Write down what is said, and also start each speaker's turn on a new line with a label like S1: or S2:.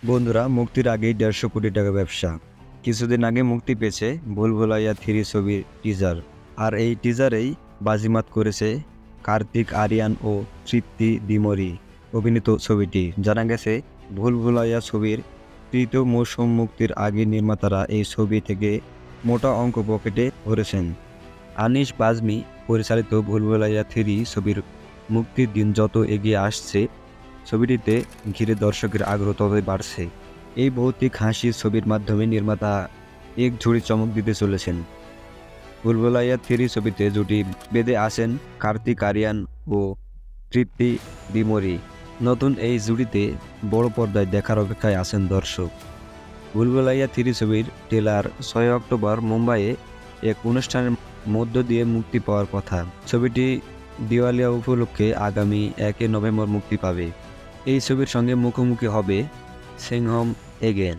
S1: বন্ধুরা, মুক্তির আগেই 150 কোটি টাকা ব্যবসা। কিছুদিন আগে মুক্তি পেয়েছে ভুলভুলাইয়া 3 ছবির টিজার। আর এই টিজারেই বাজিমাত করেছে কার্তিক আরিয়ান ও তৃপ্তি ডিমরি অভিনীত ছবিটি। জানা গেছে ভুলভুলাইয়া ছবির তৃতীয় মৌসুম মুক্তির আগে নির্মাতারা এই ছবি থেকে মোটা অঙ্ক পকেটে ভরেছেন। আনিস বাজমি পরিচালিত ভুলভুলাইয়া 3 ছবির মুক্তির দিন যত এগিয়ে আসছে, ছবিটিতে ঘিরে দর্শকের আগ্রহ ততই বাড়ছে। এই ভৌতিক হাসির ছবির মাধ্যমে নির্মাতা এক ঝুড়ি চমক দিতে চলেছেন। ভুলভুলাইয়া 3 ছবিতে জুটি বেঁধে আছেন কার্তিক আরিয়ান ও তৃপ্তি ডিমরি। নতুন এই জুটিতে বড় পর্দায় দেখার অপেক্ষায় আছেন দর্শক। ভুলভুলাইয়া 3 ছবির ট্রেলার 6 অক্টোবর মুম্বাইয়ে এক অনুষ্ঠানের মধ্য দিয়ে মুক্তি পাওয়ার কথা। ছবিটি দিওয়ালিয়া উপলক্ষে আগামী 1 নভেম্বর মুক্তি পাবে। এই ছবির সঙ্গে মুখোমুখি হবে সিংহম এগেন।